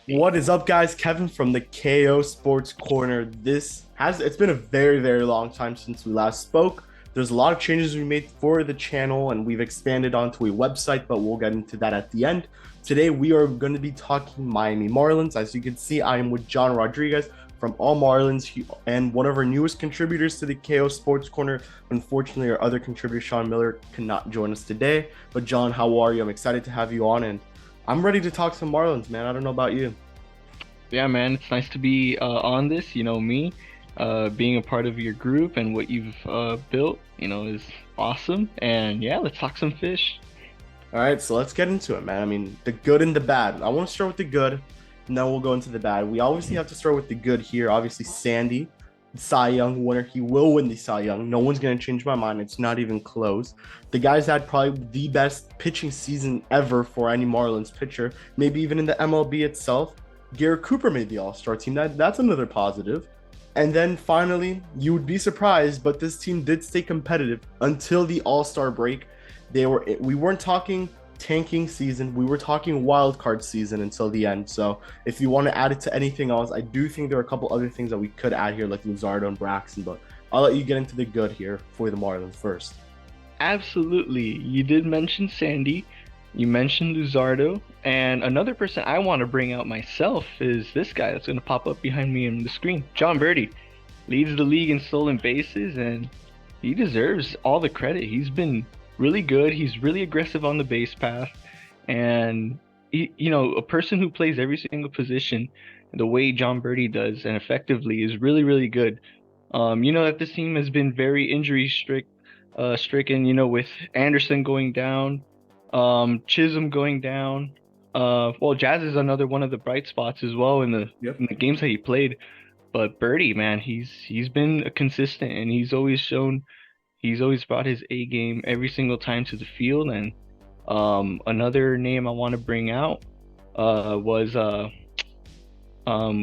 What is up, guys? Kevin from the KO Sports Corner. It's been a very, very long time since we last spoke. There's a lot of changes we made for the channel and we've expanded onto a website, but we'll get into that at the end. Today, we are going to be talking Miami Marlins. As you can see, I am with John Rodriguez from All Marlins and one of our newest contributors to the KO Sports Corner. Unfortunately, our other contributor, Sean Miller, cannot join us today. But John, how are you? I'm excited to have you on and I'm ready to talk some Marlins, man. I don't know about you. Yeah, man, it's nice to be on this. You know, me being a part of your group and what you've built, is awesome. And yeah, let's talk some fish. All right, so let's get into it, man. I mean, the good and the bad. I want to start with the good, and then we'll go into the bad. We obviously have to start with the good here. Obviously, Sandy, Cy Young winner. He will win the Cy Young. No one's going to change my mind. It's not even close. The guy's had probably the best pitching season ever for any Marlins pitcher, maybe even in the MLB itself. Garrett Cooper made the All-Star team. That's another positive. And then finally, you would be surprised, but this team did stay competitive until the All-Star break. We weren't talking tanking season, we were talking wild card season until the end. So if you want to add it to anything else, I do think there are a couple other things that we could add here, like Luzardo and Braxton, but I'll let you get into the good here for the Marlins first. Absolutely. You did mention Sandy. You mentioned Luzardo. And another person I want to bring out myself is this guy that's going to pop up behind me on the screen. John Birdie leads the league in stolen bases, and he deserves all the credit. He's been really good. He's really aggressive on the base path. And, a person who plays every single position the way John Birdie does and effectively is really, really good. You know that this team has been very stricken, with Anderson going down, Chisholm going down. Well, Jazz is another one of the bright spots as well in the Yep. in the games that he played. But Birdie, man, he's been consistent and he's always brought his A game every single time to the field. And another name I want to bring out was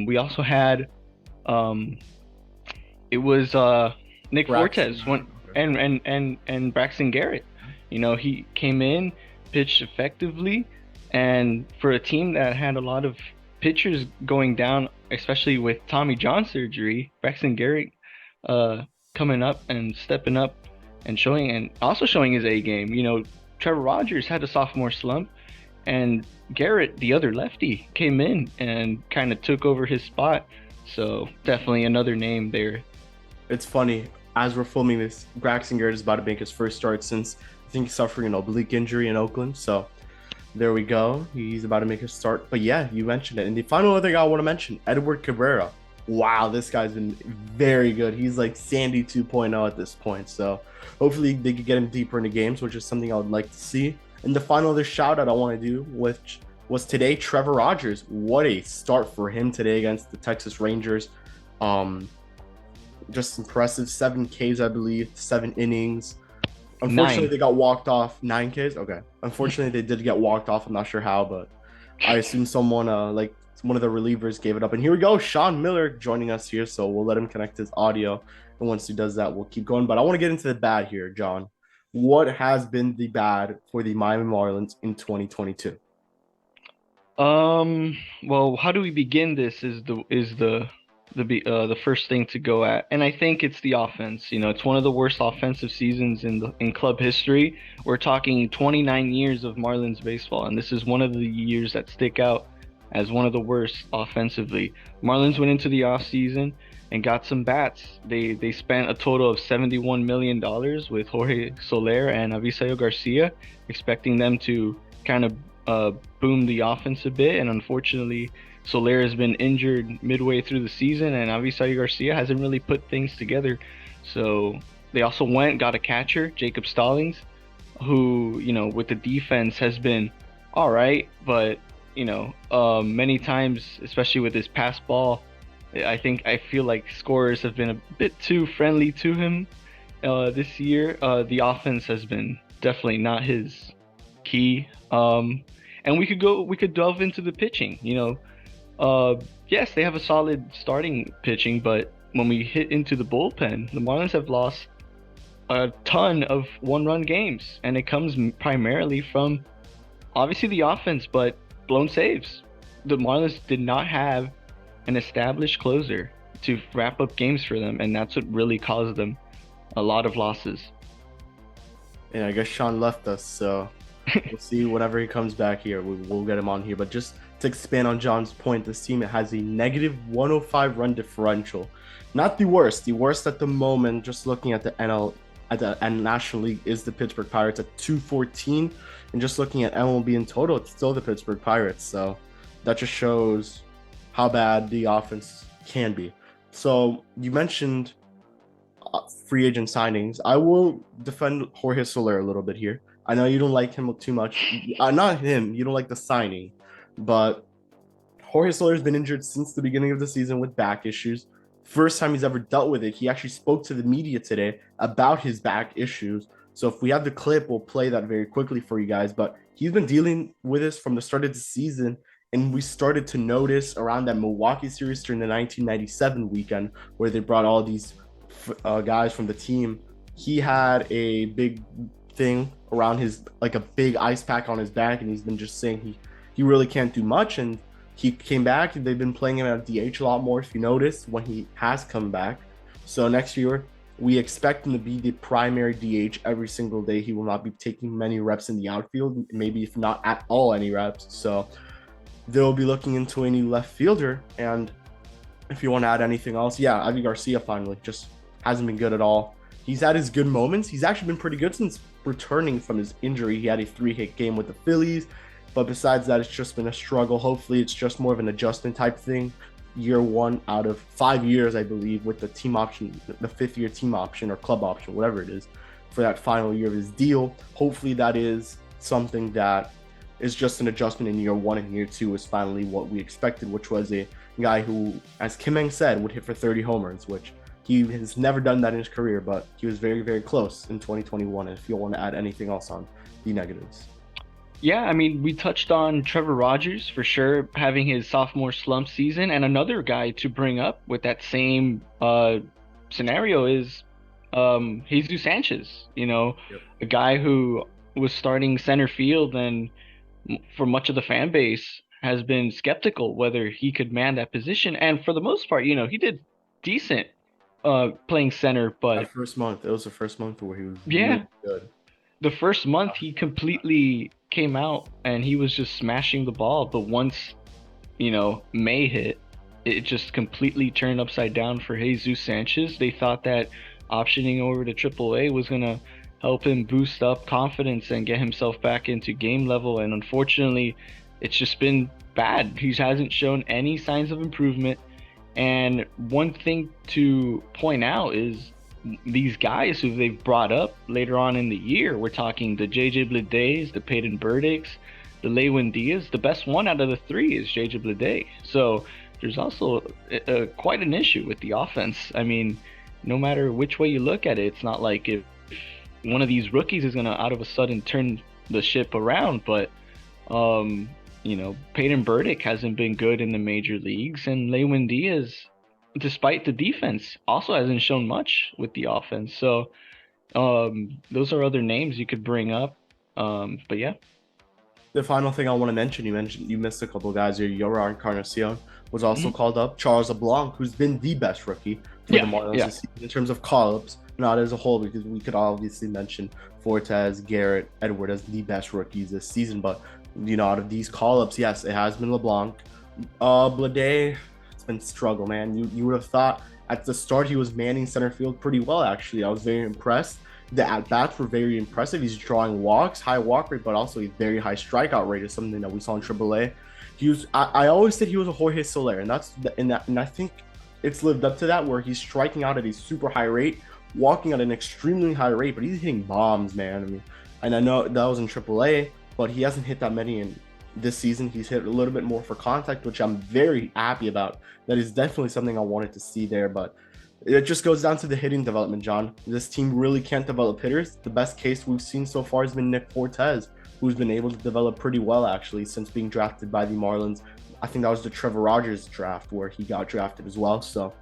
we also had um it was Nick Braxton. Fortes when Okay. and Braxton Garrett. He came in, pitched effectively, and for a team that had a lot of pitchers going down, especially with Tommy John surgery, Braxton Garrett coming up and stepping up and also showing his A game. Trevor Rogers had a sophomore slump, and Garrett, the other lefty, came in and kind of took over his spot. So definitely another name there. It's funny, as we're filming this, Braxton Garrett is about to make his first start since I think he's suffering an oblique injury in Oakland. So there we go. He's about to make his start. But yeah, you mentioned it. And the final other guy I want to mention, Edward Cabrera. Wow, this guy's been very good. He's like Sandy 2.0 at this point. So hopefully they could get him deeper into games, which is something I would like to see. And the final other shout out I want to do, which was today, Trevor Rogers. What a start for him today against the Texas Rangers. Um, just impressive. 7 Ks, I believe, 7 innings. Unfortunately, Nine. they got walked off. 9 Ks. Okay. Unfortunately, they did get walked off. I'm not sure how, but I assume someone like one of the relievers gave it up. And here we go, Sean Miller joining us here. So we'll let him connect his audio, and once he does that, we'll keep going. But I want to get into the bad here, John. What has been the bad for the Miami Marlins in 2022? Well, how do we begin this is the first thing to go at. And I think it's the offense. It's one of the worst offensive seasons in club history. We're talking 29 years of Marlins baseball, and this is one of the years that stick out as one of the worst offensively. Marlins went into the offseason and got some bats. They spent a total of $71 million with Jorge Soler and Avisayo Garcia, expecting them to kind of boom the offense a bit. And unfortunately, Soler has been injured midway through the season, and Avisayo Garcia hasn't really put things together. So they also got a catcher, Jacob Stallings, who, with the defense has been all right, but many times, especially with his pass ball, I feel like scorers have been a bit too friendly to him this year. The offense has been definitely not his key. And we could delve into the pitching. Yes, they have a solid starting pitching, but when we hit into the bullpen, the Marlins have lost a ton of one-run games, and it comes primarily from obviously the offense, but blown saves. the Marlins did not have an established closer to wrap up games for them, and that's what really caused them a lot of losses. And I guess Sean left us, so we'll see whenever he comes back here. We'll get him on here. But just to expand on John's point, this team has a negative 105 run differential. Not the worst. The worst at the moment, just looking at the NL at the National League, is the Pittsburgh Pirates at 214. And just looking at MLB in total, it's still the Pittsburgh Pirates. So that just shows how bad the offense can be. So you mentioned free agent signings. I will defend Jorge Soler a little bit here. I know you don't like him too much. Not him. You don't like the signing. But Jorge Soler has been injured since the beginning of the season with back issues. First time he's ever dealt with it. He actually spoke to the media today about his back issues. So if we have the clip, we'll play that very quickly for you guys. But he's been dealing with this from the start of the season. And we started to notice around that Milwaukee series during the 1997 weekend where they brought all these guys from the team. He had a big thing around his, like a big ice pack on his back, and he's been just saying he really can't do much. And he came back, and they've been playing him at DH a lot more, if you notice, when he has come back. So next year, we expect him to be the primary DH every single day. He will not be taking many reps in the outfield, maybe if not at all any reps. So they'll be looking into a new left fielder. And if you want to add anything else, yeah, Ivy Garcia finally just hasn't been good at all. He's had his good moments. He's actually been pretty good since returning from his injury. He had a 3-hit game with the Phillies, but besides that, it's just been a struggle. Hopefully, it's just more of an adjustment type thing. Year 1 out of 5 years, I believe, with the team option, the 5th-year team option or club option, whatever it is, for that final year of his deal. Hopefully, that is something that is just an adjustment in year 1, and year 2 is finally what we expected, which was a guy who, as Kim Eng said, would hit for 30 homers, which he has never done that in his career, but he was very, very close in 2021. And if you want to add anything else on the negatives. Yeah, I mean, we touched on Trevor Rogers for sure having his sophomore slump season, and another guy to bring up with that same scenario is Jesus Sanchez, a guy who was starting center field and for much of the fan base has been skeptical whether he could man that position. And for the most part, he did decent playing center, but it was the first month where he was really good. The first month he completely came out and he was just smashing the ball, but once May hit, it just completely turned upside down for Jesus Sanchez. They thought that optioning over to AAA was gonna help him boost up confidence and get himself back into game level, and unfortunately it's just been bad. He hasn't shown any signs of improvement. And one thing to point out is these guys who they've brought up later on in the year. We're talking the JJ Bledays, the Peyton Burdicks, the Lewin Diaz. The best one out of the 3 is JJ Bleday. So there's also quite an issue with the offense. I mean, no matter which way you look at it, it's not like if one of these rookies is going to out of a sudden turn the ship around, but Peyton Burdick hasn't been good in the major leagues, and Lewin Diaz, despite the defense, also hasn't shown much with the offense. So those are other names you could bring up. But yeah. The final thing I want to mention, you missed a couple of guys here. Yoran Encarnacion was also called up. Charles LeBlanc, who's been the best rookie for the Marlins this season in terms of call-ups, not as a whole, because we could obviously mention Fortes, Garrett, Edward as the best rookies this season. But out of these call-ups, yes, it has been LeBlanc. Bleday, it's been struggle, man. You would have thought at the start he was manning center field pretty well, actually. I was very impressed. The at-bats were very impressive. He's drawing walks, high walk rate, but also a very high strikeout rate is something that we saw in AAA. I always said he was a Jorge Soler, and I think it's lived up to that, where he's striking out at a super high rate, walking at an extremely high rate, but he's hitting bombs, man. I mean, and I know that was in AAA, but he hasn't hit that many in this season. He's hit a little bit more for contact, which I'm very happy about. That is definitely something I wanted to see there, but it just goes down to the hitting development, John. This team really can't develop hitters. The best case we've seen so far has been Nick Fortes, who's been able to develop pretty well, actually, since being drafted by the Marlins. I think that was the Trevor Rogers draft where he got drafted as well. So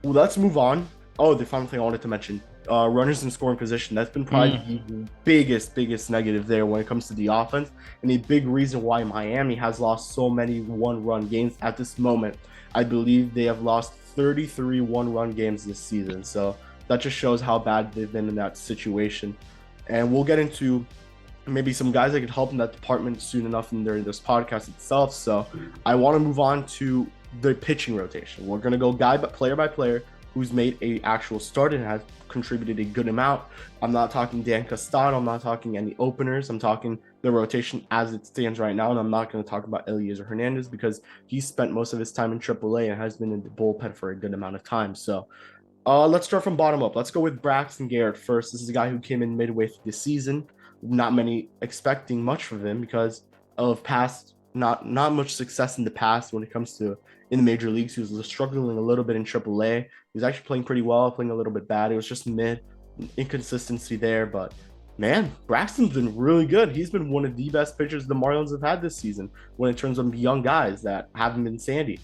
let's move on. Oh, the final thing I wanted to mention. runners in scoring position. That's been probably the biggest negative there when it comes to the offense, and a big reason why Miami has lost so many one-run games at this moment. I believe they have lost 33 one-run games this season. So that just shows how bad they've been in that situation. And we'll get into maybe some guys that could help in that department soon enough during this podcast itself. So I want to move on to the pitching rotation. We're going to go player by player who's made a actual start and has contributed a good amount. I'm not talking Dan Castano. I'm not talking any openers. I'm talking the rotation as it stands right now. And I'm not going to talk about Eliezer Hernandez because he spent most of his time in AAA and has been in the bullpen for a good amount of time. So let's start from bottom up. Let's go with Braxton Garrett first. This is a guy who came in midway through the season. Not many expecting much from him because of past, not much success in the past when it comes to in the major leagues. He was struggling a little bit in AAA. He was actually playing pretty well, playing a little bit bad. It was just inconsistency there. But man, Braxton's been really good. He's been one of the best pitchers the Marlins have had this season when in terms of young guys that haven't been Sandy.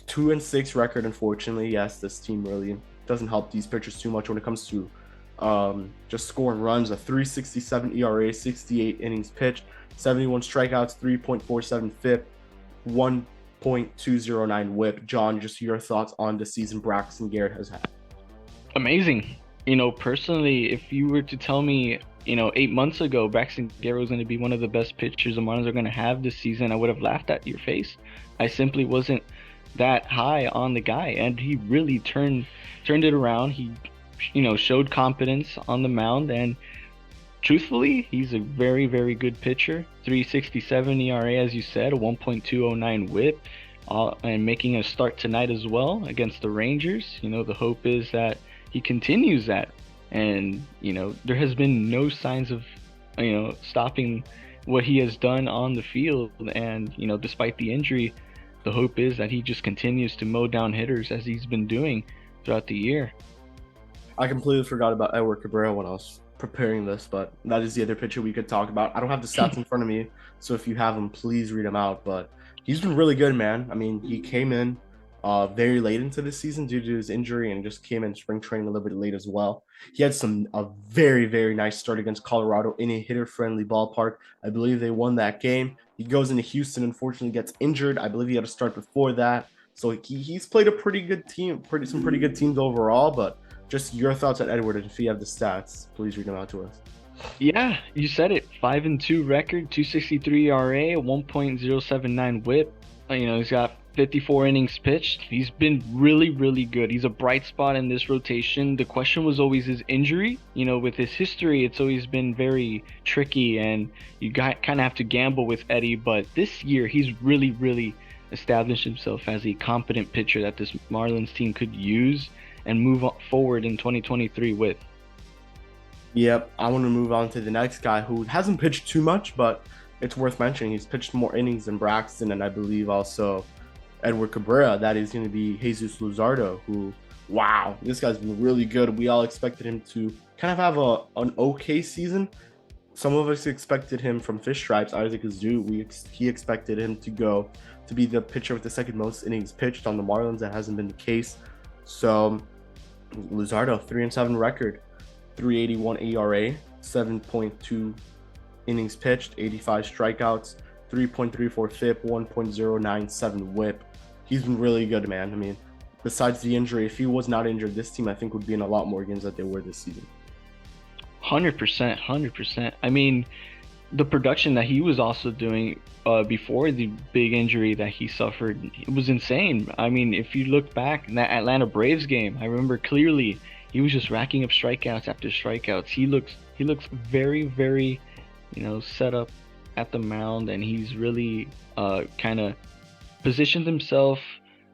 2-6 record, unfortunately. Yes, this team really doesn't help these pitchers too much when it comes to just scoring runs. A 3.67 ERA, 68 innings pitched, 71 strikeouts, 3.47 FIP, 1.209 WHIP. John, just your thoughts on the season Braxton Garrett has had. Amazing. Personally, if you were to tell me, 8 months ago, Braxton Garrett was going to be one of the best pitchers the Marlins are going to have this season, I would have laughed at your face. I simply wasn't that high on the guy, and he really turned it around. He showed competence on the mound, and truthfully, he's a very, very good pitcher. 3.67 ERA, as you said, a 1.209 WHIP, and making a start tonight as well against the Rangers. The hope is that he continues that, and there has been no signs of stopping what he has done on the field, and despite the injury, the hope is that he just continues to mow down hitters as he's been doing throughout the year. I completely forgot about Edward Cabrera when I was preparing this, but that is the other pitcher we could talk about. I don't have the stats in front of me, so if you have them, please read them out. But he's been really good, man. I mean, he came in very late into the season due to his injury and just came in spring training a little bit late as well. He had a very, very nice start against Colorado in a hitter-friendly ballpark. I believe they won that game. He goes into Houston, unfortunately gets injured. I believe he had a start before that. So he's played a pretty good team, some pretty good teams overall, but just your thoughts on Edward, and if you have the stats, please read them out to us. Yeah, you said it. 5-2 record, 2.63 ERA, 1.079 WHIP. He's got 54 innings pitched. He's been really, really good. He's a bright spot in this rotation. The question was always his injury. With his history, it's always been very tricky, and you kind of have to gamble with Eddie. But this year, he's really, really established himself as a competent pitcher that this Marlins team could use and move forward in 2023 with. Yep, I want to move on to the next guy who hasn't pitched too much, but it's worth mentioning. He's pitched more innings than Braxton, and I believe also Edward Cabrera. That is going to be Jesus Luzardo, who, wow, this guy's been really good. We all expected him to kind of have an okay season. Some of us expected him from Fish Stripes, Isaac Azu. He expected him to go to be the pitcher with the second most innings pitched on the Marlins. That hasn't been the case. So Luzardo, 3-7 record, 3.81 ERA, 7.2 innings pitched, 85 strikeouts, 3.34 FIP, 1.097 WHIP. He's been really good, man. I mean, besides the injury, if he was not injured, this team I think would be in a lot more games than they were this season. 100%. I mean, the production that he was also doing before the big injury that he suffered, it was insane. I mean, if you look back in that Atlanta Braves game, I remember clearly he was just racking up strikeouts after strikeouts. He looks very, very, set up at the mound, and he's really kind of positioned himself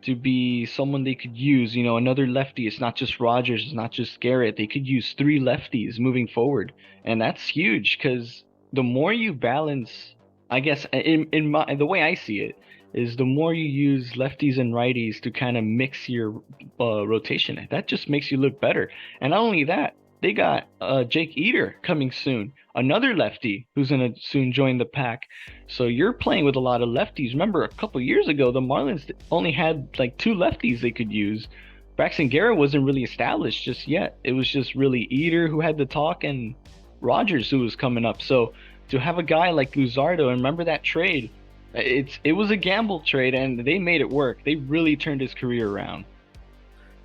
to be someone they could use, another lefty. It's not just Rogers, it's not just Garrett. They could use 3 lefties moving forward, and that's huge because the more you balance, I guess, in the way I see it, is the more you use lefties and righties to kind of mix your rotation, that just makes you look better. And not only that, they got Jake Eater coming soon, another lefty who's going to soon join the pack. So you're playing with a lot of lefties. Remember, a couple years ago, the Marlins only had like 2 lefties they could use. Braxton Garrett wasn't really established just yet. It was just really Eater who had the talk and Rogers who was coming up. So to have a guy like Luzardo, and remember that trade, it was a gamble trade, and they made it work. They really turned his career around.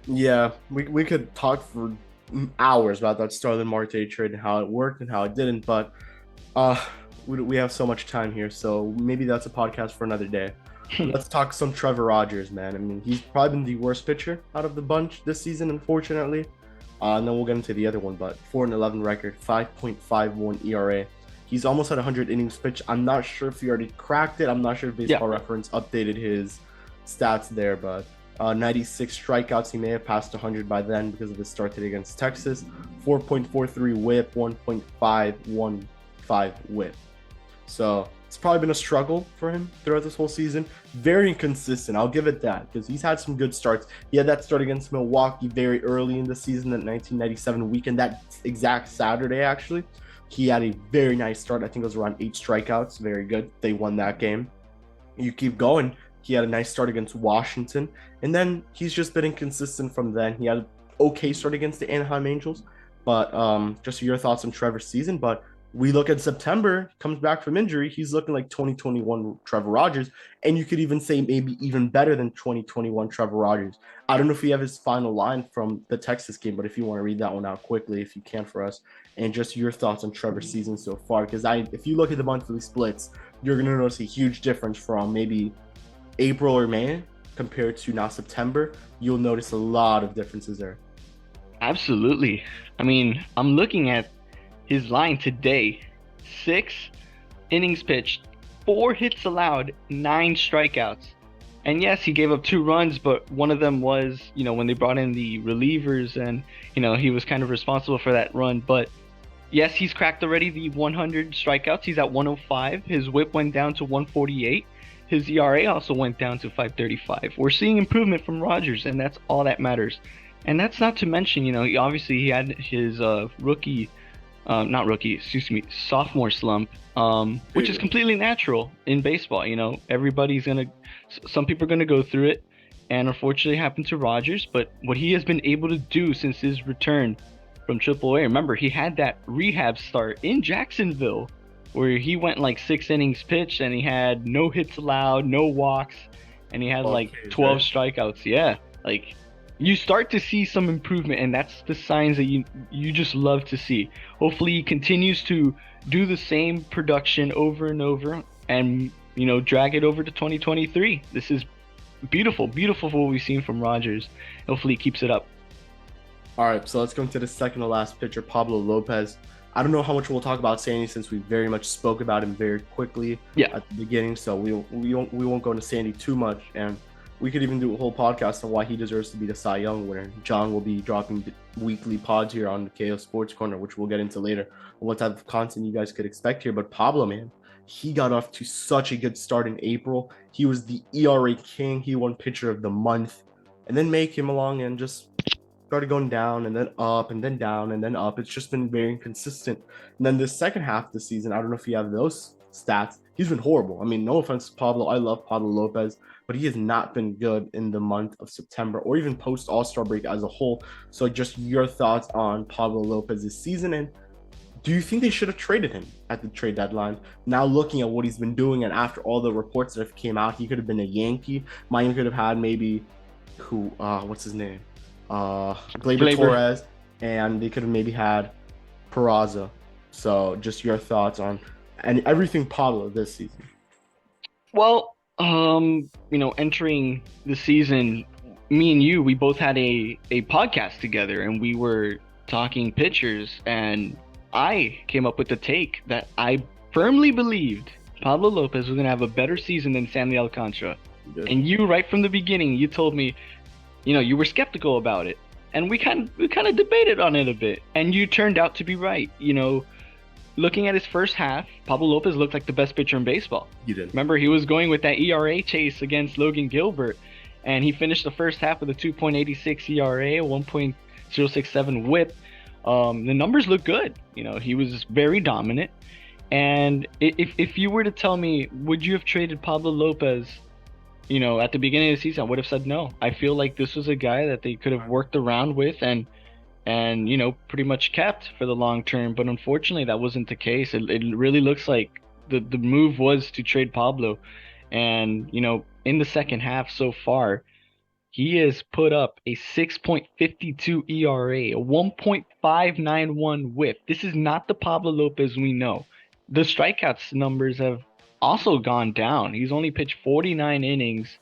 Yeah, we could talk for hours about that Starlin Marte trade and how it worked and how it didn't, but uh, we have so much time here, so maybe that's a podcast for another day. Let's talk some Trevor Rogers, man. I mean, he's probably been the worst pitcher out of the bunch this season, unfortunately. And then we'll get into the other one, but 4-11 record, 5.51 ERA. He's almost at 100 innings pitched. I'm not sure if he already cracked it. I'm not sure if Baseball Reference updated his stats there, but 96 strikeouts. He may have passed 100 by then because of his start today against Texas. 4.43 whip, 1.515 whip. So it's probably been a struggle for him throughout this whole season. Very inconsistent, I'll give it that, because he's had some good starts. He had that start against Milwaukee very early in the season, that 1997 weekend, that exact Saturday, actually. He had a very nice start. I think it was around 8 strikeouts. Very good. They won that game. You keep going. He had a nice start against Washington, and then he's just been inconsistent from then. He had an okay start against the Anaheim Angels, but just your thoughts on Trevor's season. But we look at September, comes back from injury, he's looking like 2021 Trevor Rogers, and you could even say maybe even better than 2021 Trevor Rogers. I don't know if we have his final line from the Texas game, but if you want to read that one out quickly, if you can for us, and just your thoughts on Trevor's season so far, because if you look at the monthly splits, you're going to notice a huge difference from maybe April or May compared to now September. You'll notice a lot of differences there. Absolutely. I mean, I'm looking at his line today: 6 innings pitched, 4 hits allowed, 9 strikeouts. And yes, he gave up 2 runs, but one of them was, when they brought in the relievers, and, he was kind of responsible for that run. But yes, he's cracked already the 100 strikeouts. He's at 105. His whip went down to 148. His ERA also went down to 5.35. We're seeing improvement from Rogers, and that's all that matters. And that's not to mention, he had his sophomore slump, which is completely natural in baseball. Some people are gonna go through it, and unfortunately it happened to Rogers. But what he has been able to do since his return from AAA, remember, he had that rehab start in Jacksonville where he went like 6 innings pitched and he had no hits allowed, no walks, and he had 12 strikeouts. Yeah, like, you start to see some improvement, and that's the signs that you just love to see. Hopefully he continues to do the same production over and over, and drag it over to 2023. This is beautiful what we've seen from Rogers. Hopefully he keeps it up. All right, so let's go into the second to last pitcher, Pablo Lopez. I don't know how much we'll talk about Sandy, since we very much spoke about him very quickly at the beginning, so we won't go into Sandy too much, and we could even do a whole podcast on why he deserves to be the Cy Young winner. John will be dropping weekly pods here on the KO Sports Corner, which we'll get into later, on what type of content you guys could expect here. But Pablo, man, he got off to such a good start in April. He was the ERA king. He won pitcher of the month. And then May came along and just started going down and then up and then down and then up. It's just been very inconsistent. And then the second half of the season, I don't know if you have those stats, he's been horrible. I mean, no offense to Pablo. I love Pablo Lopez, but he has not been good in the month of September or even post All-Star break as a whole. So just your thoughts on Pablo Lopez this season, and do you think they should have traded him at the trade deadline? Now looking at what he's been doing, and after all the reports that have came out, he could have been a Yankee. Miami could have had maybe what's his name? Gleyber Torres, and they could have maybe had Peraza. So just your thoughts on and everything Pablo this season. Well, entering the season, me and you, we both had a podcast together, and we were talking pitchers, and I came up with the take that I firmly believed Pablo Lopez was going to have a better season than Sandy Alcantara. And you, right from the beginning, you told me, you were skeptical about it, and we kind of debated on it a bit, and you turned out to be right. Looking at his first half, Pablo Lopez looked like the best pitcher in baseball. He did. Remember, he was going with that ERA chase against Logan Gilbert, and he finished the first half with a 2.86 ERA, 1.067 WHIP. The numbers look good. He was very dominant. And if you were to tell me, would you have traded Pablo Lopez, at the beginning of the season, I would have said no. I feel like this was a guy that they could have worked around with and pretty much kept for the long term. But unfortunately, that wasn't the case. It really looks like the move was to trade Pablo. And, in the second half so far, he has put up a 6.52 ERA, a 1.591 whip. This is not the Pablo Lopez we know. The strikeouts numbers have also gone down. He's only pitched 49 innings.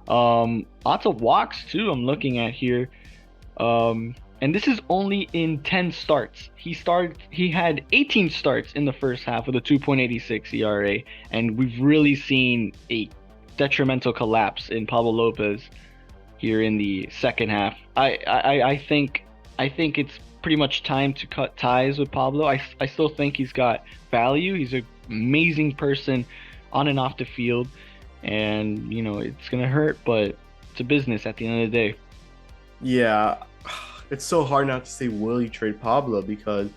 Lots of walks too, I'm looking at here. And this is only in 10 starts. He had 18 starts in the first half with a 2.86 ERA, and we've really seen a detrimental collapse in Pablo Lopez here in the second half. I think it's pretty much time to cut ties with Pablo. I still think he's got value. He's an amazing person on and off the field, and it's gonna hurt, but it's a business at the end of the day. Yeah, it's so hard not to say will you trade Pablo because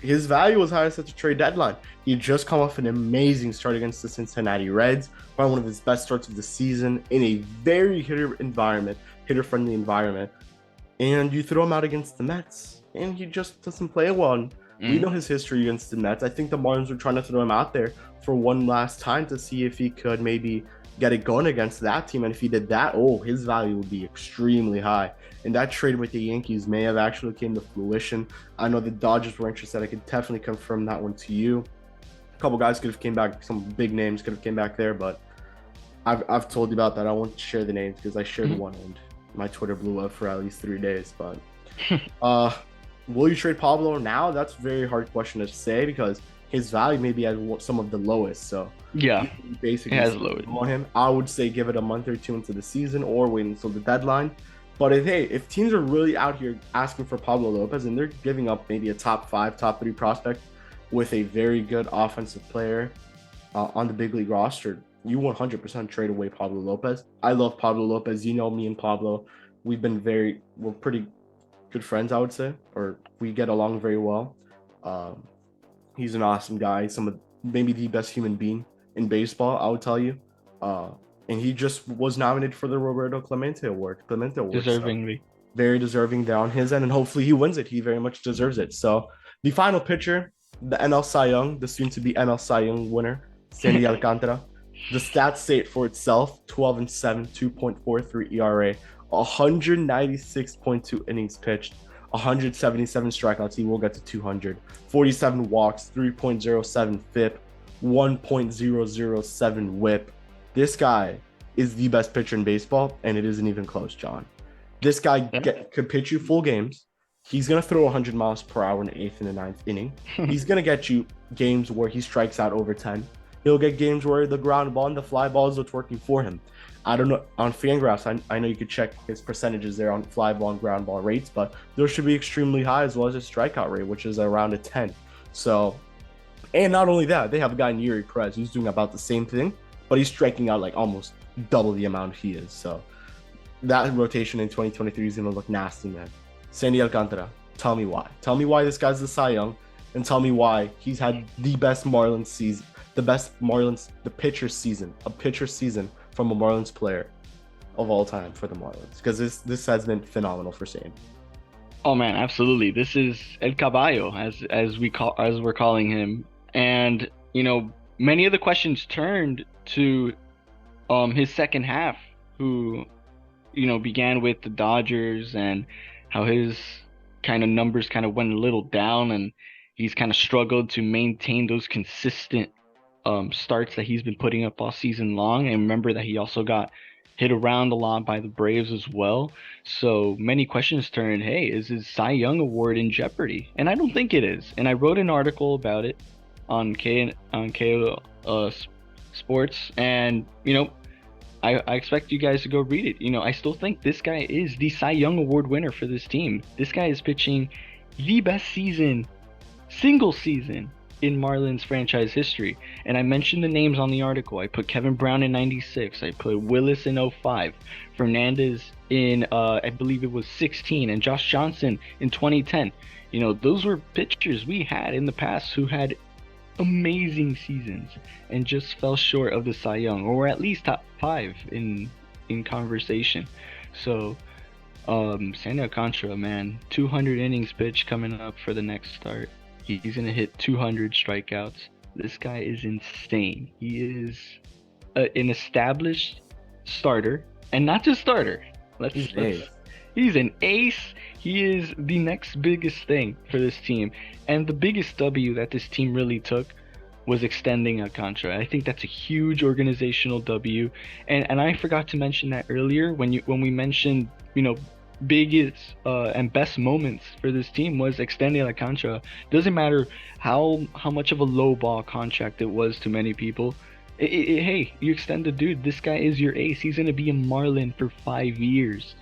his value was highest at the trade deadline. He just come off an amazing start against the Cincinnati Reds, probably one of his best starts of the season in a very hitter-friendly environment. And you throw him out against the Mets, and he just doesn't play well. We know his history against the Mets. I think the Marlins were trying to throw him out there for one last time to see if he could maybe get it going against that team. And if he did that, his value would be extremely high. And that trade with the Yankees may have actually came to fruition. I know the Dodgers were interested. I could definitely confirm that one to you. A couple guys could have came back. Some big names could have came back there, but I've told you about that. I won't share the names because I shared one and my Twitter blew up for at least 3 days. But will you trade Pablo now? That's a very hard question to say because his value may be at some of the lowest. So yeah, basically has lowered on him. I would say give it a month or two into the season or wait until the deadline. But if teams are really out here asking for Pablo Lopez and they're giving up maybe a top 5, top 3 prospect with a very good offensive player on the big league roster, you 100% trade away Pablo Lopez. I love Pablo Lopez. Me and Pablo, we're pretty good friends, I would say, or we get along very well. He's an awesome guy. Maybe the best human being in baseball, I would tell you. And he just was nominated for the Roberto Clemente Award. Deservingly. So very deserving there on his end, and hopefully he wins it. He very much deserves it. So the final pitcher, the NL Cy Young, the soon-to-be NL Cy Young winner, Sandy Alcantara. The stats say it for itself: 12-7, 2.43 ERA, 196.2 innings pitched, 177 strikeouts. He will get to 200. 47 walks, 3.07 FIP, 1.007 WHIP. This guy is the best pitcher in baseball, and it isn't even close, John. This guy could pitch you full games. He's going to throw 100 miles per hour in the 8th and the 9th inning. He's going to get you games where he strikes out over 10. He'll get games where the ground ball and the fly ball is what's working for him. I don't know, on Fangraphs, I know you could check his percentages there on fly ball and ground ball rates, but those should be extremely high, as well as his strikeout rate, which is around a 10. So, and not only that, they have a guy in Yuri Perez who's doing about the same thing, but he's striking out like almost double the amount he is. So that rotation in 2023 is going to look nasty, man. Sandy Alcantara, tell me why. Tell me why this guy's the Cy Young, and tell me why he's had the best Marlins season, the pitcher season from a Marlins player of all time for the Marlins. Because this has been phenomenal for Sandy. Oh man, absolutely. This is El Caballo, as we're calling him, and many of the questions turned to his second half, who began with the Dodgers and how his kind of numbers kind of went a little down, and he's kind of struggled to maintain those consistent starts that he's been putting up all season long. And remember that he also got hit around a lot by the Braves as well. So many questions turned, hey, is his Cy Young award in jeopardy? And I don't think it is. And I wrote an article about it on KO Sports, and I expect you guys to go read it. I still think this guy is the Cy Young Award winner for this team. This guy is pitching the best single season in Marlins franchise history. And I mentioned the names on the article. I put Kevin Brown in 96. I put Willis in 05. Fernandez in, I believe it was 16. And Josh Johnston in 2010. Those were pitchers we had in the past who had amazing seasons and just fell short of the Cy Young, or at least top 5 in in conversation. So, Sandy Alcantara, man, 200 innings pitch coming up for the next start. He's gonna hit 200 strikeouts. This guy is insane. He is an established starter, and not just starter. He's an ace. He is the next biggest thing for this team, and the biggest W that this team really took was extending Alcantara. I think that's a huge organizational W, and I forgot to mention that earlier when we mentioned, biggest and best moments for this team was extending Alcantara. Doesn't matter how much of a low ball contract it was to many people. Hey, you extend the dude. This guy is your ace. He's gonna be a Marlin for 5 years.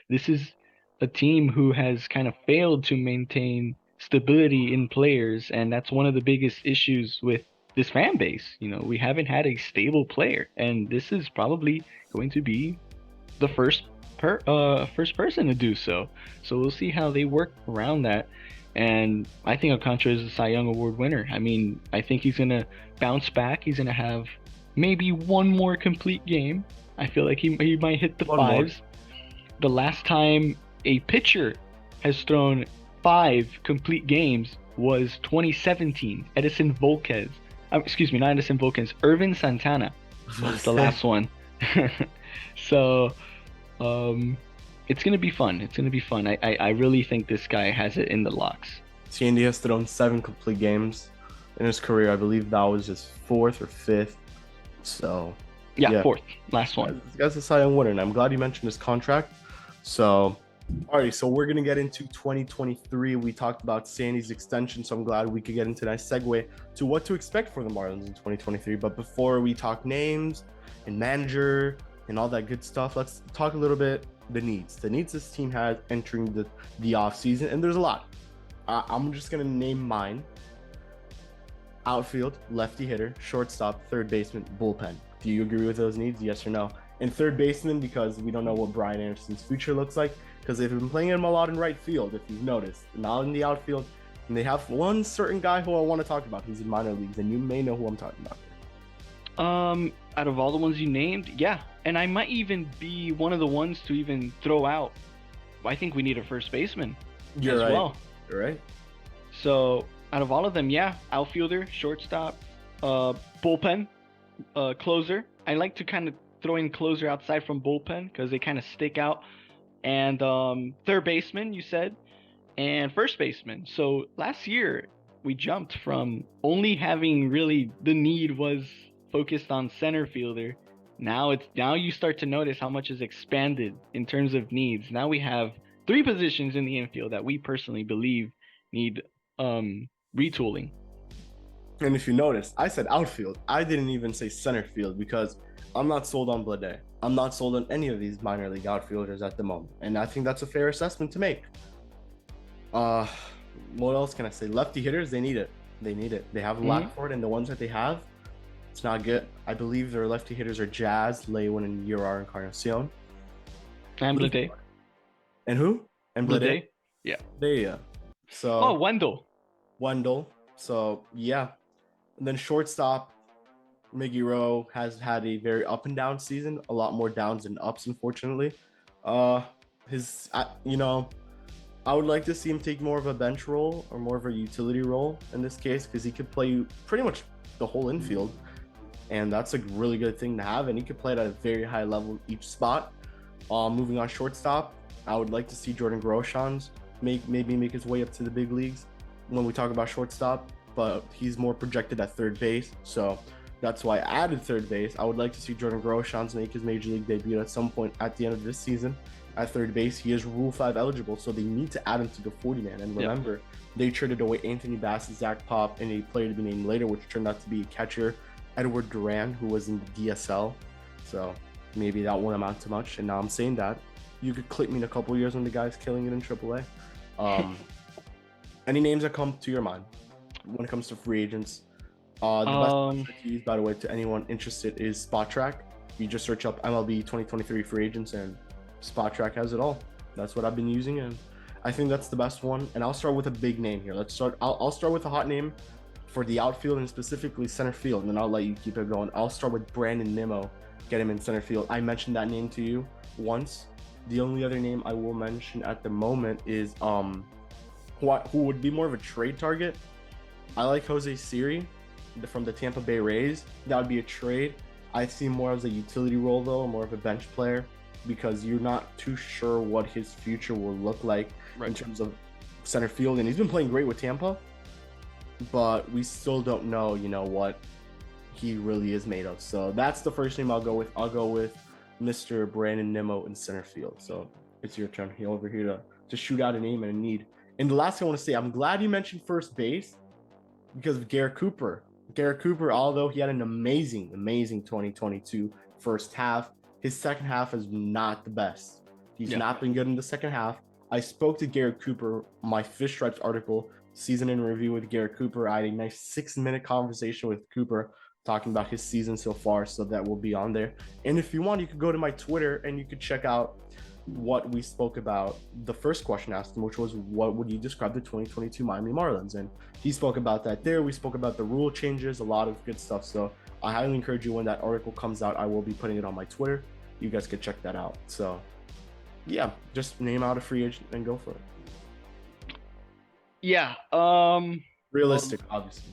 This is a team who has kind of failed to maintain stability in players, and that's one of the biggest issues with this fan base. We haven't had a stable player, and this is probably going to be the first person to do so. So we'll see how they work around that. And I think Alcantara is a Cy Young Award winner. I mean, I think he's gonna bounce back. He's gonna have maybe one more complete game. I feel like he might hit the fives. The last time a pitcher has thrown 5 complete games was 2017. Edison Volquez. Excuse me, not Edison Volquez. Irvin Santana was the last one. So, it's gonna be fun. It's gonna be fun. I really think this guy has it in the locks. Sandy has thrown 7 complete games in his career. I believe that was his 4th or 5th. So yeah, 4th, last one. This guy's a Cy Young winner, and I'm glad you mentioned his contract. So, all right, so we're gonna get into 2023. We talked about Sandy's extension, so I'm glad we could get into a nice segue to what to expect for the Marlins in 2023. But before we talk names and manager and all that good stuff, let's talk a little bit the needs this team has entering the off season, and there's a lot. I'm just gonna name mine. Outfield, lefty hitter, shortstop, third baseman, bullpen. Do you agree with those needs? Yes or no? And third baseman, because we don't know what Brian Anderson's future looks like, because they've been playing him a lot in right field, if you've noticed, not in the outfield. And they have one certain guy who I want to talk about. He's in minor leagues, and you may know who I'm talking about. Out of all the ones you named, yeah. And I might even be one of the ones to even throw out. I think we need a first baseman You're right. well. You're right. So out of all of them, yeah, outfielder, shortstop, bullpen, closer. I like to kind of throw in closer outside from bullpen because they kind of stick out. And third baseman, you said, and first baseman. So last year we jumped from only having really the need was focused on center fielder. Now you start to notice how much is expanded in terms of needs. Now we have 3 positions in the infield that we personally believe need retooling. And if you notice, I said outfield. I didn't even say center field because I'm not sold on Blade. I'm not sold on any of these minor league outfielders at the moment. And I think that's a fair assessment to make. What else can I say? Lefty hitters, they need it. They have a lack for it, and the ones that they have, it's not good. I believe their lefty hitters are Jazz, Lewin, and Urar Encarnacion. And Blade. And who? And Blade? Yeah. There you go. So Wendell. So yeah. And then shortstop, Maggie Rowe has had a very up and down season, a lot more downs than ups, unfortunately. I would like to see him take more of a bench role or more of a utility role in this case, because he could play pretty much the whole infield, and that's a really good thing to have, and he could play at a very high level each spot. Moving on, shortstop, I would like to see Jordan Groshans maybe make his way up to the big leagues when we talk about shortstop, but he's more projected at third base, so that's why I added third base. I would like to see Jordan Groshans make his major league debut at some point at the end of this season at third base. He is Rule 5 eligible, so they need to add him to the 40-man. And remember, they traded away Anthony Bassett, Zach Pop, and a player to be named later, which turned out to be a catcher, Edward Duran, who was in the DSL. So maybe that won't amount to much. And now I'm saying that. You could clip me in a couple of years when the guy's killing it in AAA. Any names that come to your mind when it comes to free agents? The best to use, by the way, to anyone interested is Spot Track. You just search up MLB 2023 free agents, and Spot Track has it all. That's what I've been using, and I think that's the best one. And I'll start with a big name here. I'll start with a hot name for the outfield and specifically center field, and then I'll let you keep it going. I'll start with Brandon Nemo get him in center field. I mentioned that name to you once. The only other name I will mention at the moment is who would be more of a trade target. I like Jose Siri from the Tampa Bay Rays. That would be a trade. I see more as a utility role though, more of a bench player, because you're not too sure what his future will look like in terms of center field. And he's been playing great with Tampa, but we still don't know, what he really is made of. So that's the first name I'll go with. I'll go with Mr. Brandon Nemo in center field. So it's your turn. You're over here to shoot out a name and a need. And the last thing I want to say, I'm glad you mentioned first base because of Garrett Cooper. Garrett Cooper, although he had an amazing 2022 first half, his second half is not the best. He's not been good in the second half. I spoke to Garrett Cooper, my Fish Stripes article, season in review with Garrett Cooper. I had a nice 6-minute conversation with Cooper talking about his season so far, so that will be on there. And if you want, you could go to my Twitter and you could check out what we spoke about. The first question asked him, which was, what would you describe the 2022 Miami Marlins? And he spoke about that there. We spoke about the rule changes, a lot of good stuff. So I highly encourage you, when that article comes out, I will be putting it on my Twitter. You guys could check that out. So yeah, just name out a free agent and go for it. Yeah. Realistic, obviously.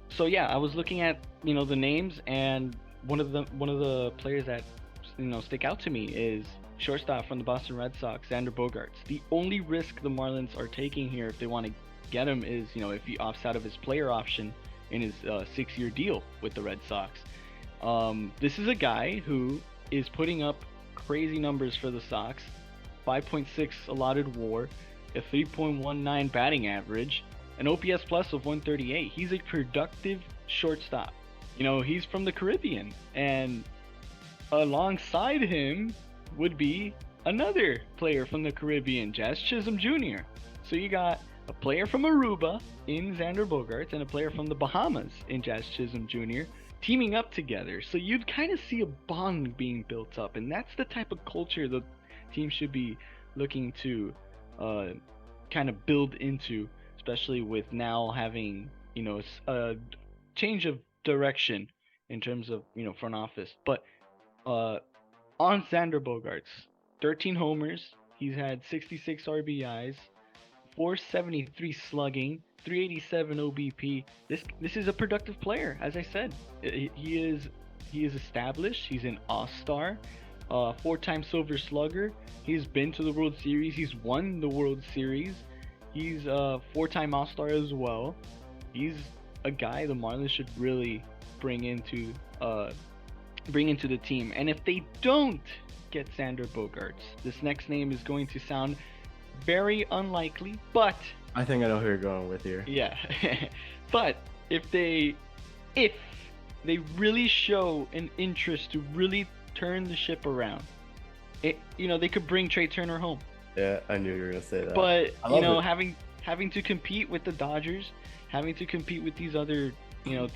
So yeah, I was looking at, the names, and one of the players that, stick out to me is shortstop from the Boston Red Sox, Xander Bogaerts. The only risk the Marlins are taking here, if they want to get him, is, if he opts out of his player option in his 6-year deal with the Red Sox. This is a guy who is putting up crazy numbers for the Sox: 5.6 allotted WAR, a 3.19 batting average, an OPS plus of 138. He's a productive shortstop. He's from the Caribbean, and alongside him would be another player from the Caribbean, Jazz Chisholm Jr. So you got a player from Aruba in Xander Bogaerts and a player from the Bahamas in Jazz Chisholm Jr. teaming up together. So you'd kind of see a bond being built up, and that's the type of culture the team should be looking to kind of build into, especially with now having, a change of direction in terms of, front office. But on Xander Bogaerts, 13 homers, he's had 66 RBIs, 473 slugging, 387 OBP. This is a productive player, as I said. He is established. He's an all-star, 4-time Silver Slugger. He's been to the World Series. He's won the World Series. He's a 4-time All-Star as well. He's a guy the Marlins should really bring into the team. And if they don't get Xander Bogaerts, this next name is going to sound very unlikely, but I think I know who you're going with here. Yeah. But if they really show an interest to really turn the ship around, they could bring Trey Turner home. Yeah, I knew you were gonna say that. But having to compete with the Dodgers, having to compete with these other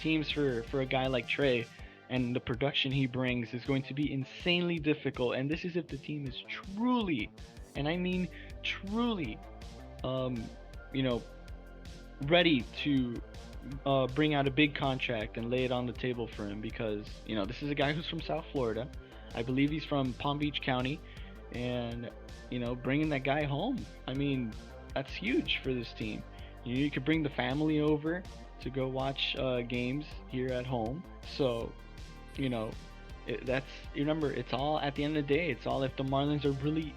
teams for a guy like Trey, and the production he brings is going to be insanely difficult. And this is if the team is truly, and I mean truly, ready to bring out a big contract and lay it on the table for him, because this is a guy who's from South Florida. I believe he's from Palm Beach County, and bringing that guy home, I mean, that's huge for this team. You could bring the family over to go watch games here at home. So remember, it's all, at the end of the day, it's all if the Marlins are really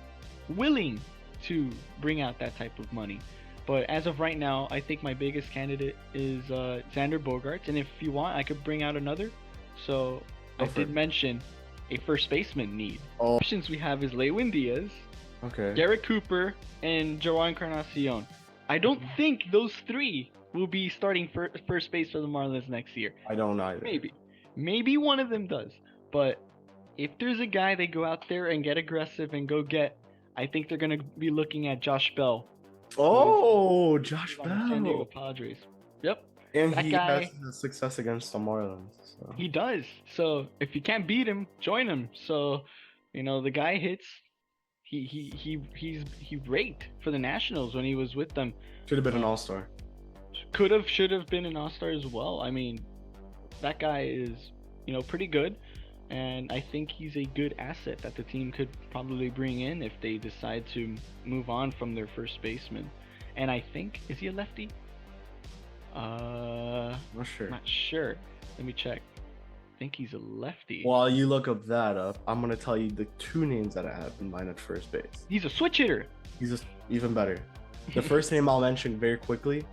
willing to bring out that type of money. But as of right now, I think my biggest candidate is Xander Bogaerts, and if you want, I could bring out another. So I did mention a first baseman need. Options we have is Lewin Diaz, Garrett Cooper, and Joan Encarnacion. I don't think those three will be starting first base for the Marlins next year. I don't either. Maybe one of them does. But if there's a guy they go out there and get aggressive and go get, I think they're going to be looking at Josh Bell. Oh, Josh Bell. San Diego Padres. Yep. And that guy has success against the Marlins. So. He does. So if you can't beat him, join him. So, the guy hits. He raked for the Nationals when he was with them. Should have been an all-star. Should have been an all-star as well. I mean, that guy is, pretty good. and I think he's a good asset that the team could probably bring in if they decide to move on from their first baseman. And I think, is he a lefty? Not sure. Not sure. Let me check. I think he's a lefty. While you look up that up, I'm gonna tell you the two names that I have in mind at first base. He's a switch hitter. He's just even better. The first name I'll mention very quickly.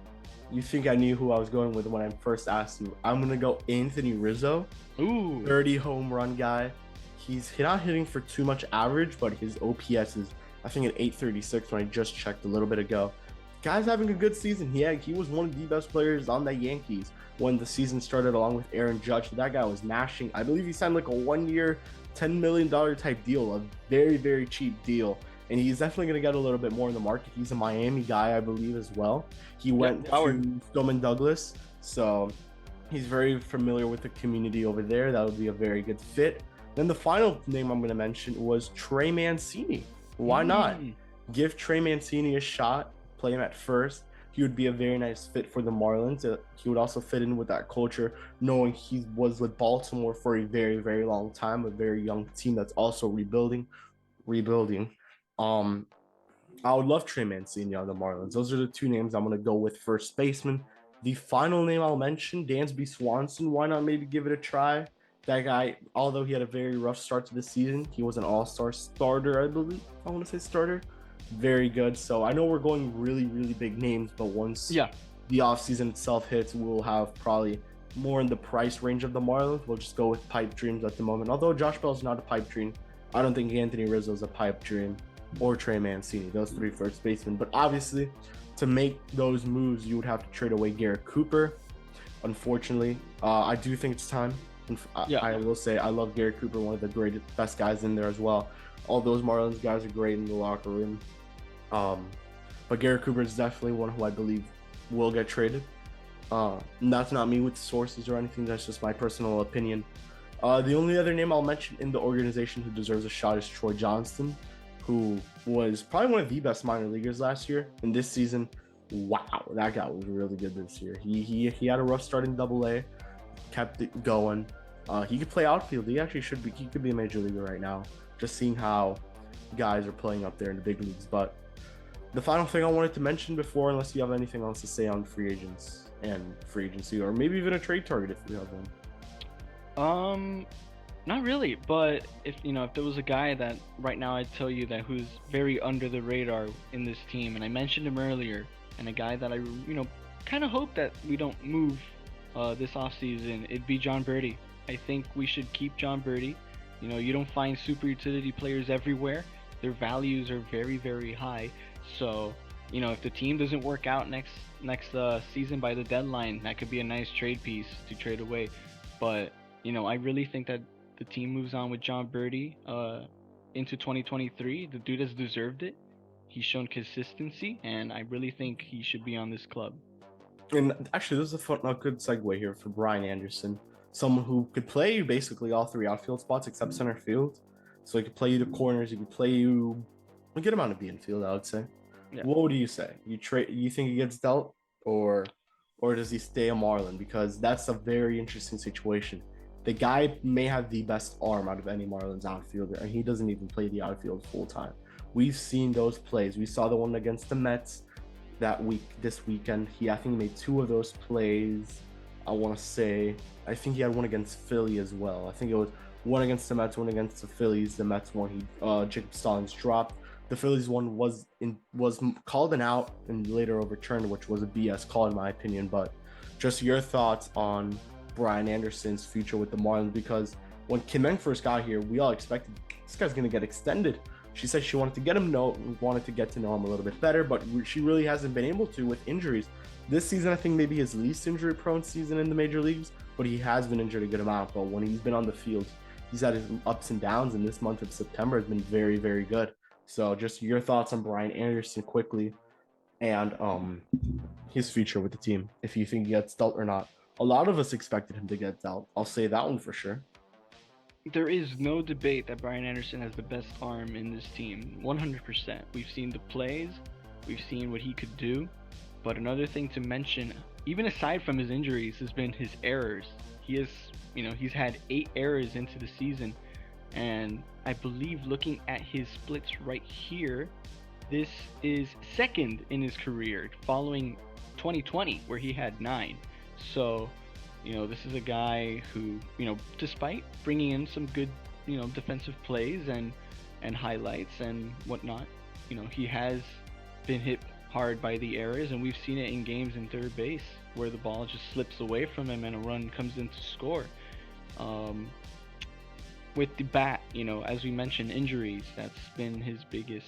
You think I knew who I was going with when I first asked you. I'm gonna go Anthony Rizzo. Ooh. 30 home run guy. He's not hitting for too much average, but his OPS is, I think, at 836 when I just checked a little bit ago. Guy's having a good season. He was one of the best players on the Yankees when the season started, along with Aaron Judge. That guy was mashing. I believe he signed like a 1-year, $10 million type deal, a very, very cheap deal. And he's definitely going to get a little bit more in the market. He's a Miami guy, I believe, as well. He went to Stoneman Douglas, so he's very familiar with the community over there. That would be a very good fit. Then the final name I'm going to mention was Trey Mancini. Why not? Give Trey Mancini a shot, play him at first. He would be a very nice fit for the Marlins. He would also fit in with that culture, knowing he was with Baltimore for a very, very long time, a very young team that's also rebuilding. I would love Trey Mancini on the Marlins. Those are the two names I'm going to go with first baseman. The final name I'll mention, Dansby Swanson. Why not maybe give it a try? That guy, although he had a very rough start to the season, he was an all-star starter, I believe. I want to say starter. Very good. So I know we're going really, really big names, but once the offseason itself hits, we'll have probably more in the price range of the Marlins. We'll just go with pipe dreams at the moment. Although Josh Bell's not a pipe dream, I don't think Anthony Rizzo's a pipe dream, or Trey Mancini, those three first basemen. But obviously, to make those moves, you would have to trade away Garrett Cooper. Unfortunately, I do think it's time. I will say I love Garrett Cooper, one of the best guys in there as well. All those Marlins guys are great in the locker room. But Garrett Cooper is definitely one who I believe will get traded. That's not me with sources or anything. That's just my personal opinion. The only other name I'll mention in the organization who deserves a shot is Troy Johnston, who was probably one of the best minor leaguers last year. And this season, wow, that guy was really good this year. He had a rough start in Double-A, kept it going. He could play outfield. He could be a major leaguer right now. Just seeing how guys are playing up there in the big leagues. But the final thing I wanted to mention before, unless you have anything else to say on free agents and free agency, or maybe even a trade target if you have one. Not really, but if there was a guy that right now I'd tell you that who's very under the radar in this team, and I mentioned him earlier, and a guy that I kind of hope that we don't move this offseason, it'd be John Birdie. I think we should keep John Birdie. You don't find super utility players everywhere. Their values are very, very high. So, if the team doesn't work out next season by the deadline, that could be a nice trade piece to trade away. But I really think that the team moves on with John Birdie into 2023. The dude has deserved it. He's shown consistency, and I really think he should be on this club. And actually, this is a good segue here for Brian Anderson, someone who could play you basically all three outfield spots except center field. So he could play you the corners. He could play you a good amount of B infield, I would say. Yeah. What would you say? You think he gets dealt, or does he stay a Marlin? Because that's a very interesting situation. The guy may have the best arm out of any Marlins outfielder, and he doesn't even play the outfield full time. We've seen those plays. We saw the one against the Mets this weekend. I think he made two of those plays. I think he had one against Philly as well. I think it was one against the Mets, one against the Phillies. The Mets one, Jacob Stallings dropped. The Phillies one was called an out and later overturned, which was a BS call in my opinion. But just your thoughts on Brian Anderson's future with the Marlins, because when Kim Eng first got here, we all expected this guy's going to get extended. She said she wanted to get to know him a little bit better, but she really hasn't been able to with injuries. This season, I think maybe his least injury-prone season in the major leagues, but he has been injured a good amount. But when he's been on the field, he's had his ups and downs, and this month of September has been very, very good. So just your thoughts on Brian Anderson quickly, and his future with the team, if you think he gets dealt or not. A lot of us expected him to get dealt. I'll say that one for sure. There is no debate that Brian Anderson has the best arm in this team, 100%. We've seen the plays, we've seen what he could do, but another thing to mention, even aside from his injuries, has been his errors. he's had 8 errors into the season, and I believe looking at his splits right here, this is second in his career, following 2020 where he had 9. So, this is a guy who, despite bringing in some good, defensive plays and highlights and whatnot, he has been hit hard by the errors, and we've seen it in games in third base where the ball just slips away from him and a run comes in to score. With the bat, as we mentioned, injuries, that's been his biggest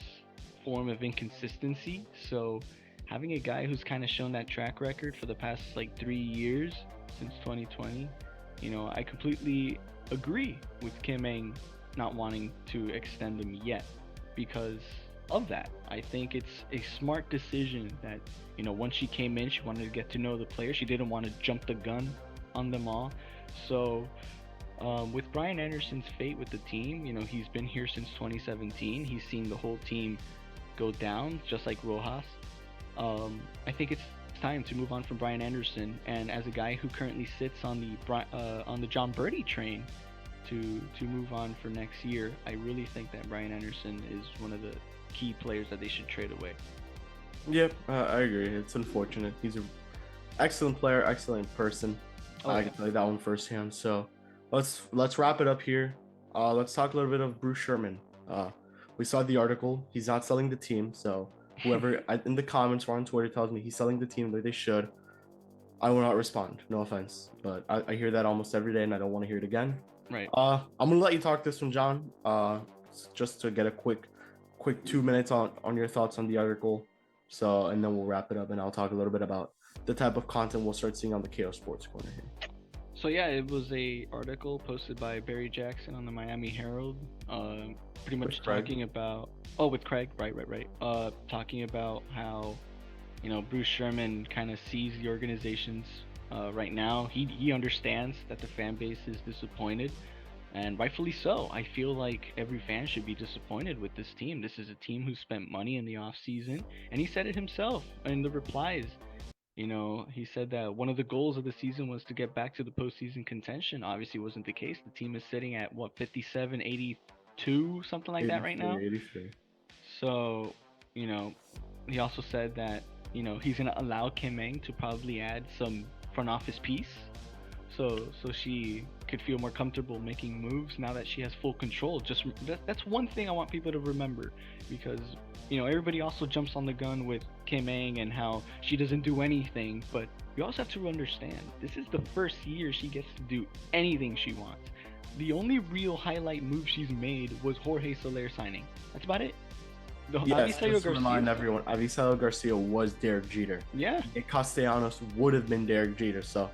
form of inconsistency. So having a guy who's kind of shown that track record for the past 3 years since 2020, I completely agree with Kim Ng not wanting to extend him yet because of that. I think it's a smart decision that, once she came in, she wanted to get to know the players. She didn't want to jump the gun on them all. So with Brian Anderson's fate with the team, he's been here since 2017. He's seen the whole team go down, just like Rojas. I think it's time to move on from Brian Anderson, and as a guy who currently sits on the John Birdie train to move on for next year, I really think that Brian Anderson is one of the key players that they should trade away. Yep, I agree. It's unfortunate. He's an excellent player, excellent person. I can tell you that one firsthand. So let's wrap it up here. Let's talk a little bit of Bruce Sherman. We saw the article. He's not selling the team. So whoever in the comments or on Twitter tells me he's selling the team like they should, I will not respond. No offense, but I hear that almost every day, and I don't want to hear it again. Right. I'm gonna let you talk this one, John. Just to get a quick 2 minutes on your thoughts on the article. So, and then we'll wrap it up, and I'll talk a little bit about the type of content we'll start seeing on the KO Sports Corner here. So yeah, it was a article posted by Barry Jackson on the Miami Herald, pretty much talking about with Craig, right, talking about how Bruce Sherman kind of sees the organizations right now. He understands that the fan base is disappointed, and rightfully so. I feel like every fan should be disappointed with this team. This is a team who spent money in the offseason, and he said it himself in the replies. He said that one of the goals of the season was to get back to the postseason contention. Obviously, wasn't the case. The team is sitting at 57, 82, something like that right now. 83. So, he also said that he's gonna allow Kim Ng to probably add some front office piece, so she could feel more comfortable making moves now that she has full control. Just that's one thing I want people to remember, because everybody also jumps on the gun with Kim Ng and how she doesn't do anything, but you also have to understand this is the first year she gets to do anything she wants. The only real highlight move she's made was Jorge Soler signing. That's about it. Yes, just to remind everyone, Avisaíl Garcia was Derek Jeter. Yeah. And Castellanos would have been Derek Jeter, so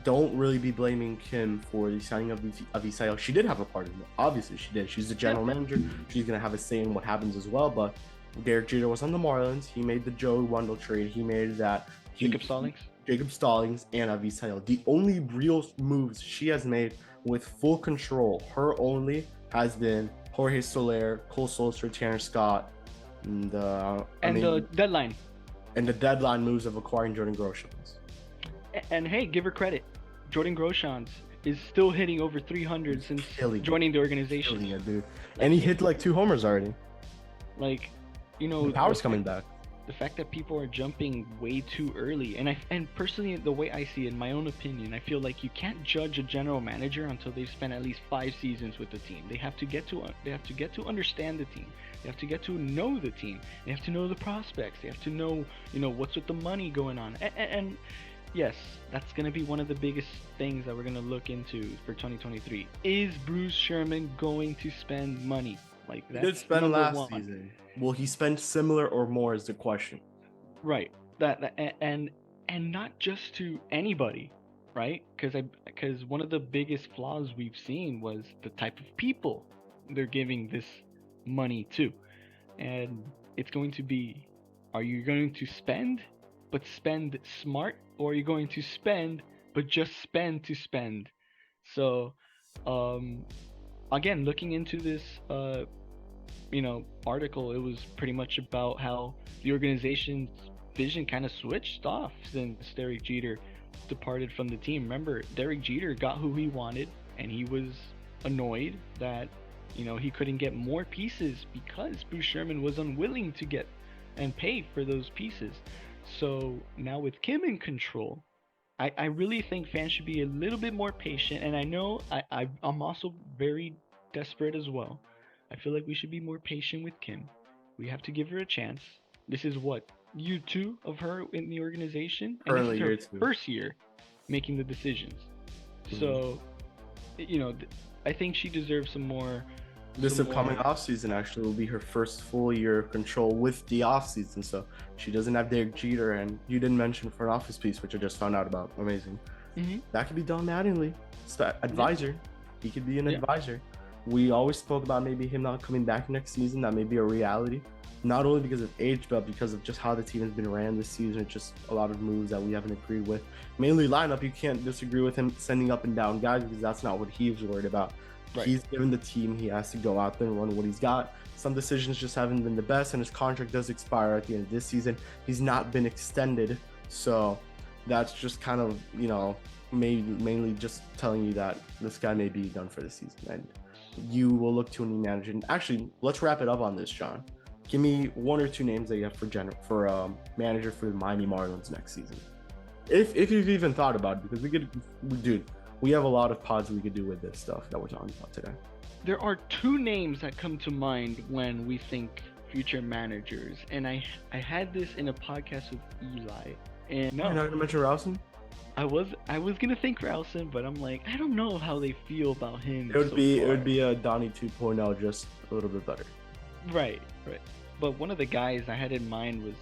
don't really be blaming Kim for the signing of Avisaíl. She did have a part in it. Obviously, she did. She's the general manager. She's going to have a say in what happens as well, but Derek Jeter was on the Marlins. He made the Joey Wendell trade. He made that. Jacob Stallings and Avisaíl. The only real moves she has made with full control, her only, has been Jorge Soler, Cole Sulser, Tanner Scott, and the deadline. And the deadline moves of acquiring Jordan Groshans. And hey, give her credit. Jordan Groshans is still hitting over 300 since joining the organization. Killing it, dude. And he hit 2 homers already. The power's coming back. The fact that people are jumping way too early, and personally, the way I see it, in my own opinion, I feel like you can't judge a general manager until they've spent at least 5 seasons with the team. They have to get to understand the team. They have to get to know the team. They have to know the prospects. They have to know what's with the money going on. And yes, that's going to be one of the biggest things that we're going to look into for 2023. Is Bruce Sherman going to spend money? He did spend last season. Will he spend similar or more is the question. Right. And not just to anybody, right? Because one of the biggest flaws we've seen was the type of people they're giving this money to. And it's going to be, are you going to spend, but spend smart, or are you going to spend, but just spend to spend? So, again, looking into this, article, it was pretty much about how the organization's vision kind of switched off since Derek Jeter departed from the team. Remember, Derek Jeter got who he wanted, and he was annoyed that, he couldn't get more pieces because Bruce Sherman was unwilling to get and pay for those pieces. So now with Kim in control, I really think fans should be a little bit more patient. And I know I'm also very desperate as well. I feel like we should be more patient with Kim. We have to give her a chance. This is what, year 2 of her in the organization? And Currently this year is her 2. first year making the decisions. Mhm. So, I think she deserves some more. This upcoming offseason actually will be her first full year of control with the offseason. So she doesn't have Derek Jeter, and you didn't mention front office piece, which I just found out about. Amazing. Mm-hmm. That could be Don Mattingly, advisor. Yeah. He could be an advisor. We always spoke about maybe him not coming back next season. That may be a reality, not only because of age, but because of just how the team has been ran this season. It's just a lot of moves that we haven't agreed with. Mainly lineup, you can't disagree with him sending up and down guys because that's not what he was worried about. Right. He's given the team, he has to go out there and run what he's got. Some decisions just haven't been the best, and his contract does expire at the end of this season. He's not been extended, so that's just kind of, mainly just telling you that this guy may be done for the season, and you will look to a new manager. And actually, let's wrap it up on this, John. Give me 1 or 2 names that you have for manager for the Miami Marlins next season, if you've even thought about it, because we have a lot of pods we could do with this stuff that we're talking about today. There are 2 names that come to mind when we think future managers, and I had this in a podcast with Eli. And no, you're not gonna mention Rowson? I was gonna think Rowson, but I'm like, I don't know how they feel about him. It would be a Donnie 2.0, just a little bit better. Right. But one of the guys I had in mind was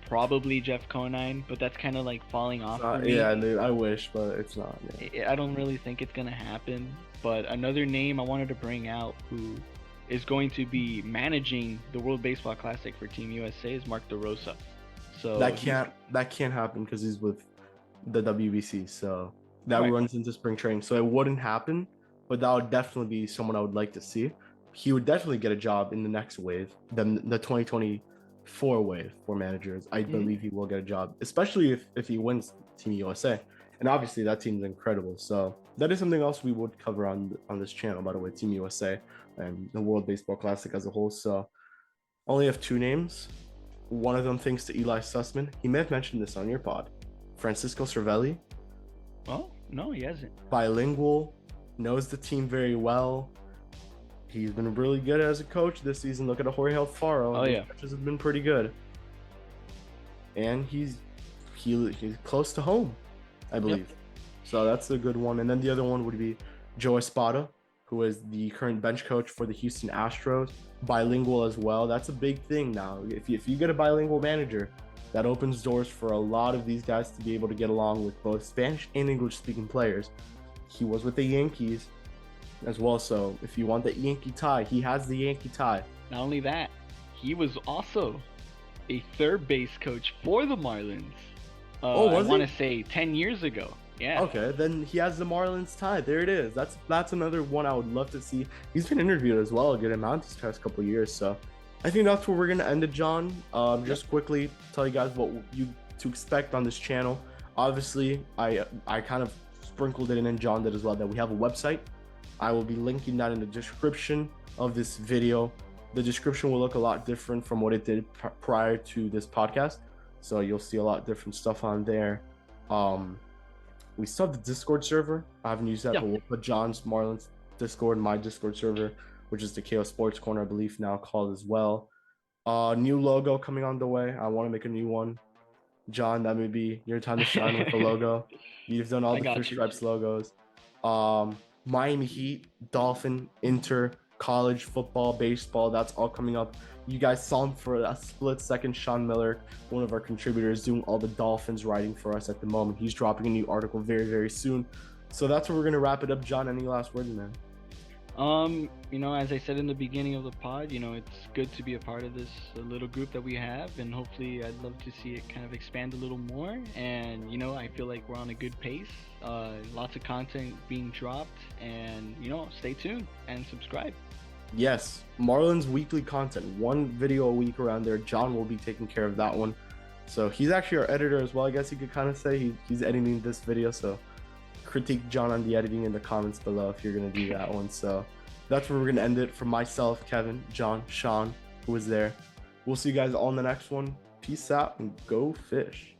probably Jeff Conine, but that's kind of like falling off for me. Yeah, I wish, but it's not. Yeah. I don't really think it's gonna happen. But another name I wanted to bring out who is going to be managing the World Baseball Classic for Team USA is Mark DeRosa. So that can't happen because he's with the WBC, so that runs into spring training. So it wouldn't happen, but that would definitely be someone I would like to see. He would definitely get a job in the next wave, the 2024 wave for managers. I believe he will get a job, especially if he wins Team USA. And obviously that team's incredible. So that is something else we would cover on this channel, by the way, Team USA and the World Baseball Classic as a whole. So only have 2 names. One of them thanks to Eli Sussman. He may have mentioned this on your pod. Francisco Cervelli. Oh, no, he hasn't. Bilingual, knows the team very well. He's been really good as a coach this season. Look at Jorge Alfaro. Oh, yeah. Coaches have been pretty good. And he's close to home, I believe. Yep. So that's a good one. And then the other one would be Joe Spada, who is the current bench coach for the Houston Astros. Bilingual as well. That's a big thing now. If you get a bilingual manager, that opens doors for a lot of these guys to be able to get along with both Spanish and English-speaking players. He was with the Yankees as well, so if you want the Yankee tie, he has the Yankee tie. Not only that, he was also a third base coach for the Marlins. I want to say 10 years ago. Yeah. Okay, then he has the Marlins tie. There it is. That's another one I would love to see. He's been interviewed as well a good amount this past couple of years, so I think that's where we're gonna end it, John. Just quickly tell you guys what you to expect on this channel. Obviously, I kind of sprinkled it in, and John did as well, that we have a website. I will be linking that in the description of this video. The description will look a lot different from what it did prior to this podcast, so you'll see a lot different stuff on there. We still have the Discord server. I haven't used that, but we'll put John's Marlins Discord and my Discord server, which is the KO Sports Corner, I believe now called as well. New logo coming on the way. I want to make a new one. John, that may be your time to shine with the logo. You've done all the Three Stripes logos. Miami Heat, Dolphin, Inter, college football, baseball, that's all coming up. You guys saw him for a split second. Sean Miller, one of our contributors, doing all the Dolphins writing for us at the moment. He's dropping a new article very, very soon. So that's where we're going to wrap it up. John, any last words, man? As I said in the beginning of the pod, it's good to be a part of this little group that we have, and hopefully I'd love to see it kind of expand a little more. And I feel like we're on a good pace. Lots of content being dropped, and stay tuned and subscribe. Yes, Marlins weekly content, 1 video a week around there. John will be taking care of that one. So he's actually our editor as well, I guess you could kind of say. He's editing this video, so critique John on the editing in the comments below if you're going to do that one. So that's where we're going to end it. For myself, Kevin, John, Sean, who was there. We'll see you guys all in the next one. Peace out and go fish.